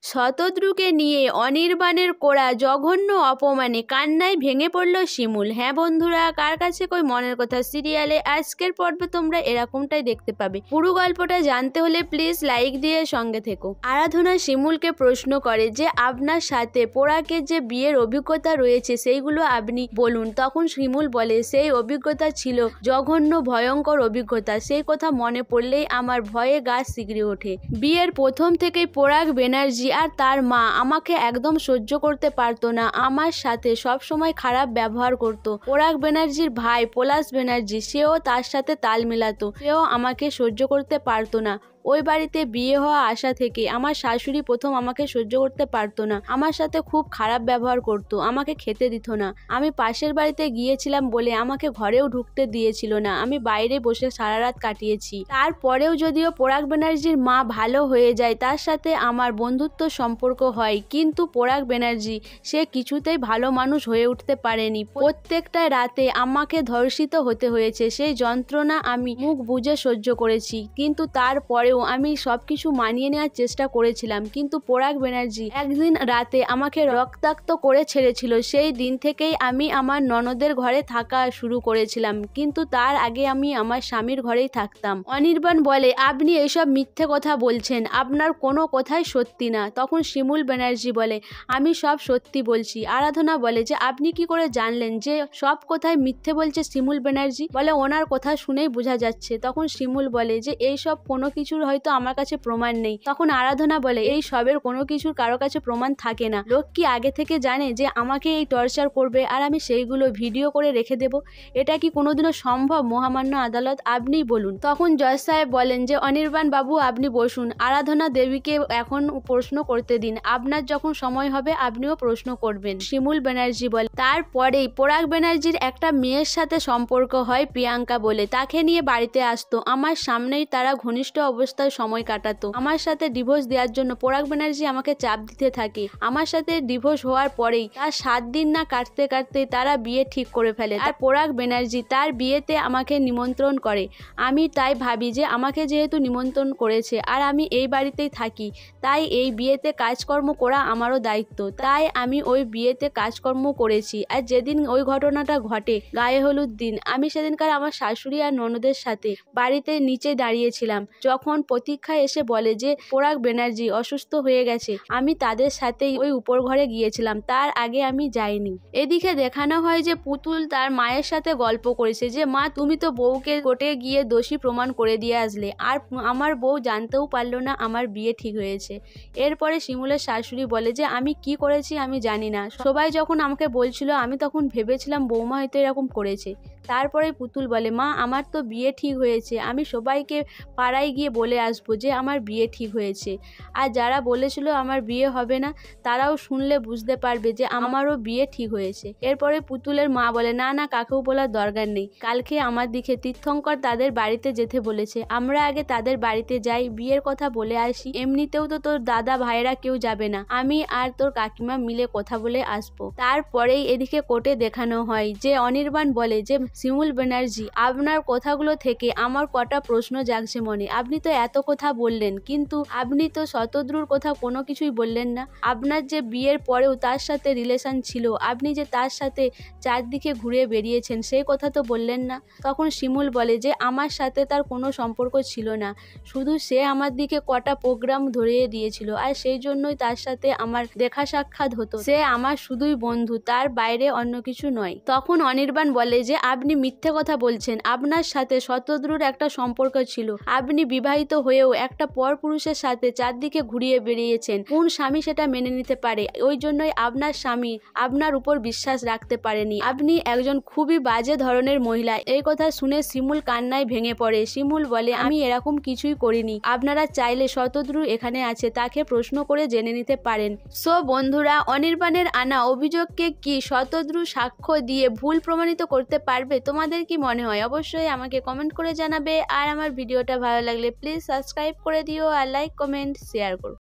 শতদ্রুকে নিয়ে অনির্বাণের করা জঘন্য অপমানে কান্নায় ভেঙে পড়ল শিমুল। হ্যাঁ বন্ধুরা, কার কাছে কই মনের কথা সিরিয়ালে আজকের পর্বে তোমরা এরকমটাই দেখতে পাবে। পুরো গল্পটা জানতে হলে প্লিজ লাইক দিয়ে সঙ্গে থেকো। আরাধনা শিমুলকে প্রশ্ন করে যে আপনার সাথে পোড়াকের যে বিয়ের অভিজ্ঞতা রয়েছে সেইগুলো আপনি বলুন। তখন শিমুল বলে সেই অভিজ্ঞতা ছিল জঘন্য ভয়ঙ্কর অভিজ্ঞতা, সেই কথা মনে পড়লেই আমার ভয়ে গা শিগড়ে ওঠে। বিয়ের প্রথম থেকেই পোড়াক ব্যানার্জি আর তার মা আমাকে একদম সহ্য করতে পারতো না, আমার সাথে সব সময় খারাপ ব্যবহার করত। পোড়াক ব্যানার্জির ভাই পলাশ ব্যানার্জি, সেও তার সাথে তাল মেলাতো, সেও আমাকে সহ্য করতে পারতো না। ওই বাড়িতে বিয়ে হওয়া আসা থেকে আমার শাশুড়ি প্রথম আমাকে সহ্য করতে পারতো না, আমার সাথে খুব খারাপ ব্যবহার করতো, আমাকে খেতে দিত না। আমি পাশের বাড়িতে গিয়েছিলাম বলে আমাকে ঘরেও ঢুকতে দিয়েছিল না, আমি বাইরে বসে সারা রাত কাটিয়েছি। তারপরেও যদিও পোড়াক ব্যানার্জির মা ভালো হয়ে যায়, তার সাথে আমার বন্ধুত্ব সম্পর্ক হয়, কিন্তু পোড়াক ব্যানার্জি সে কিছুতেই ভালো মানুষ হয়ে উঠতে পারেনি। প্রত্যেকটা রাতে আমাকে ধর্ষিত হতে হয়েছে, সেই যন্ত্রণা আমি মুখ বুজে সহ্য করেছি, কিন্তু তারপরেও আমি সবকিছু মানিয়ে নেওয়ার চেষ্টা করেছিলাম। কিন্তু পোড়াক ব্যানার্জি একদিন রাতে আমাকে রক্তাক্ত করে ছেড়েছিল, সেই দিন থেকেই আমি আমার ননদের ঘরে থাকা শুরু করেছিলাম, কিন্তু তার আগে আমি আমার স্বামীর ঘরেই থাকতাম। অনির্বাণ বলে আপনি এইসব মিথ্যে কথা বলছেন, আপনার কোনো কথাই সত্যি না। তখন শিমুল ব্যানার্জি বলে আমি সব সত্যি বলছি। আরাধনা বলে যে আপনি কি করে জানলেন যে সব কথাই মিথ্যে বলছে শিমুল ব্যানার্জি? বলে ওনার কথা শুনেই বোঝা যাচ্ছে। তখন শিমুল বলে যে এইসব কোনো কিছুর হয়তো আমার কাছে প্রমাণ নেই। তখন আরাধনা বলে এই সবের কোনো কিছুর কারো কাছে প্রমাণ থাকে না, লোক কি আগে থেকে জানে যে আমাকে এই টর্চার করবে আর আমি সেইগুলো ভিডিও করে রেখে দেব? এটা কি কোনোদিনও সম্ভব? মহামান্য আদালত, আপনিই বলুন। তখন জজ সাহেব বলেন যে অনির্বাণ বাবু আপনি বসুন, আরাধনা দেবীকে এখন প্রশ্ন করতে দিন, আপনার যখন সময় হবে আপনিও প্রশ্ন করবেন। শিমুল ব্যানার্জি বলে তারপরেই পোড়াক ব্যানার্জির একটা মেয়ের সাথে সম্পর্ক হয় প্রিয়াঙ্কা বলে, তাকে নিয়ে বাড়িতে আসতো, আমার সামনেই তারা ঘনিষ্ঠ অবস্থায় সময় কাটাতো। আমার সাথে ডিভোর্স দেওয়ার জন্য পোড়াক ব্যানার্জি আমাকে চাপ দিতে থাকে। আমার সাথে ডিভোর্স হওয়ার পরেই তার 7 দিন না কাটতে কাটতে তারা বিয়ে ঠিক করে ফেলে, আর পোড়াক ব্যানার্জি তার বিয়েতে আমাকে নিমন্ত্রণ করে। আমি তাই ভাবি যে আমাকে যেহেতু নিমন্ত্রণ করেছে আর আমি এই বাড়িতেই থাকি, তাই এই বিয়েতে কাজকর্ম করা আমারও দায়িত্ব, তাই আমি ওই বিয়েতে কাজকর্ম করেছি। আর যেদিন ওই ঘটনাটা ঘটে গায়ে হলুদ দিন, আমি সেদিনকার আমার শাশুড়ি আর ননদের সাথে বাড়িতে নিচে দাঁড়িয়েছিলাম। যখন প্রতীক্ষা এসে বলে যে পোড়াক ব্যানার্জি অসুস্থ হয়ে গেছে, আমি তাদের সাথেই ওই উপর ঘরে গিয়েছিলাম, তার আগে আমি যাইনি। এদিকে দেখানো হয় যে পুতুল তার মায়ের সাথে গল্প করেছে যে মা তুমি তো বউকে কোর্টে গিয়ে দোষী প্রমাণ করে দিয়ে আসলে, আর আমার বউ জানতেও পারলো না আমার বিয়ে ঠিক হয়েছে। এরপরে শিমুলের শাশুড়ি বলে যে আমি কি করেছি আমি জানি না, সবাই যখন আমাকে বলছিল আমি তখন ভেবেছিলাম বৌমা হয়তো এরকম করেছে। তারপরে পুতুল বলে মা আমার তো বিয়ে ঠিক হয়েছে, আমি সবাইকে পাড়ায় গিয়ে বলে আসবো যে আমার বিয়ে ঠিক হয়েছে, আর যারা বলেছিল আমার বিয়ে হবে না তারাও শুনলে বুঝতে পারবে যে আমারও বিয়ে ঠিক হয়েছে। এরপরে পুতুলের মা বলে না না কাকেও বলার দরকার নেই, কালকে আমার দিকে তীর্থঙ্কর তাদের বাড়িতে যেতে বলেছে, আমরা আগে তাদের বাড়িতে যাই, বিয়ের কথা বলে আসি, এমনিতেও তো তোর দাদা ভাইরা কেউ যাবে না, আমি আর তোর কাকিমা মিলে কথা বলে আসবো। তারপরেই এদিকে কোর্টে দেখানো হয় যে অনির্বাণ বলে যে শিমুল ব্যানার্জি আপনার কথাগুলো থেকে আমার কটা প্রশ্ন জাগছে মনে, আপনি তো এত কথা বললেন কিন্তু আপনি তো শতদ্রুর কথা কোনো কিছুই বললেন না, আপনার যে বিয়ের পরেও তার সাথে রিলেশন ছিল, আপনি যে তার সাথে চারদিকে ঘুরে বেরিয়েছেন সেই কথা তো বললেন না। তখন শিমুল বলে যে আমার সাথে তার কোনো সম্পর্ক ছিল না, শুধু সে আমার দিকে কটা প্রোগ্রাম ধরিয়ে দিয়েছিল আর সেই জন্যই তার সাথে আমার দেখা সাক্ষাৎ হতো, সে আমার শুধুই বন্ধু, তার বাইরে অন্য কিছু নয়। তখন অনির্বাণ বলে যে আপনি মিথ্যে কথা বলছেন, আপনার সাথে শতদ্রুর একটা সম্পর্ক ছিল, আপনি বিবাহিত হয়েও একটা পরপুরুষের সাথে চারদিকে ঘুরিয়ে বেরিয়েছেন, কোন স্বামী সেটা মেনে নিতে পারে? ওই জন্যই আপনার স্বামী আপনার উপর বিশ্বাস রাখতে পারেনি, আপনি একজন খুবই বাজে ধরনের মহিলা। এই কথা শুনে শিমুল কান্নায় ভেঙে পড়ে। শিমুল বলে আমি এরকম কিছুই করিনি, আপনারা চাইলে শতদ্রু এখানে আছে, তাকে প্রশ্ন করে জেনে নিতে পারেন। সো বন্ধুরা, অনির্বাণের আনা অভিযোগকে কি শতদ্রু সাক্ষ্য দিয়ে ভুল প্রমাণিত করতে পারবে? তোমাদের কি মনে হয় অবশ্যই আমাকে কমেন্ট করে জানাবে, আর আমার ভিডিওটা ভালো লাগলে প্লিজ সাবস্ক্রাইব করে দিও আর লাইক কমেন্ট শেয়ার করো।